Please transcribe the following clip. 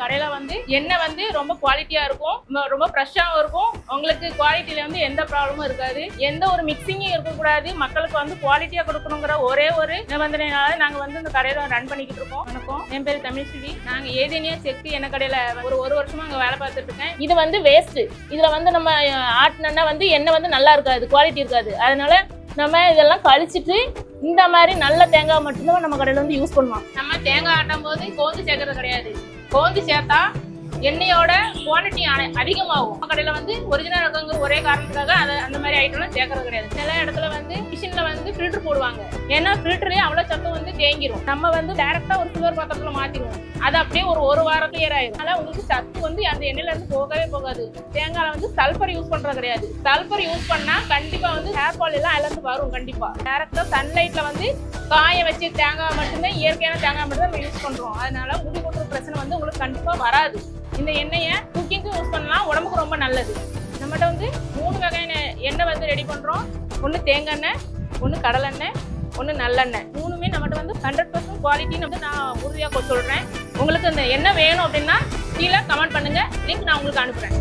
கடையில எண்ணெய் ரொம்ப குவாலிட்டியா இருக்கும், ரொம்ப ஃப்ரெஷ்ஷாகவும் இருக்கும். உங்களுக்கு குவாலிட்டியில எந்த ப்ராப்ளமும் இருக்காது, எந்த ஒரு மிக்சிங்கும் இருக்கக்கூடாது. மக்களுக்கு குவாலிட்டியா கொடுக்கணுங்கிற ஒரே ஒரு நிபந்தனைனால நாங்க இந்த கடையில ரன் பண்ணிக்கிட்டு இருக்கோம். வணக்கம், என் பேர் தமிழ்ஸ்ரீ. நாங்க ஏதேனியா செக்கு எண்ணெய் கடையில ஒரு வருஷமா அங்க வேலை பார்த்துட்டு இருக்கேன். இது வேஸ்ட். இதுல நம்ம ஆட்டினா எண்ணெய் நல்லா இருக்காது, குவாலிட்டி இருக்காது. அதனால நம்ம இதெல்லாம் கழிச்சிட்டு இந்த மாதிரி நல்ல தேங்காய் மட்டும்தான் நம்ம கடையில யூஸ் பண்ணுவோம். நம்ம தேங்காய் ஆட்டும் போது கோந்து சேர்க்கறது கிடையாது. கோந்து சேர்த்தா எண்ணெயோட குவாலிட்டி அதிகமாகும். கடையில ஒரிஜினல் ரகங்கிற ஒரே காரணத்துக்காக அந்த மாதிரி ஐட்டம்லாம் சேர்க்கறது கிடையாது. சில இடத்துல மிஷின்ல ஃபில்டர் போடுவாங்க. ஏன்னா ஃபில்டர்லயே அவ்வளவு சத்தம் தேங்கிரும். நம்ம டைரக்டா ஒரு சில்வர் பாத்திரத்துல மாத்திடுவோம். அது அப்படியே ஒரு வாரம் கிளியர் ஆயிடும். அதனால உங்களுக்கு சத்து அந்த எண்ணெயில இருந்து போகவே போகாது. தேங்காய் சல்பர் யூஸ் பண்றது கிடையாது. சல்பர் யூஸ் பண்ணா கண்டிப்பா ஹேர் ஃபால் எல்லாம் அதுல இருந்து வரும். கண்டிப்பா டைரக்டா சன்லைட்ல காய வச்சு தேங்காய் மட்டும்தான், இயற்கையான தேங்காய் மட்டும் நம்ம யூஸ் பண்றோம். அதனால முடி கொட்டுற பிரச்சனை உங்களுக்கு கண்டிப்பா வராது. இந்த எண்ணெயை குக்கிங்க்கு யூஸ் பண்ணலாம், உடம்புக்கு ரொம்ப நல்லது. நம்மகிட்ட 3 வகையான எண்ணெய் ரெடி பண்றோம். ஒன்று தேங்காய் எண்ணெய், ஒன்று கடலெண்ணெய், ஒன்று நல்லெண்ணெய். மூணுமே நம்மகிட்ட 100% குவாலிட்டி நான் உறுதியாக சொல்றேன். உங்களுக்கு இந்த எண்ணெய் வேணும் அப்படின்னா கீழே கமெண்ட் பண்ணுங்க, லிங்க் நான் உங்களுக்கு அனுப்புறேன்.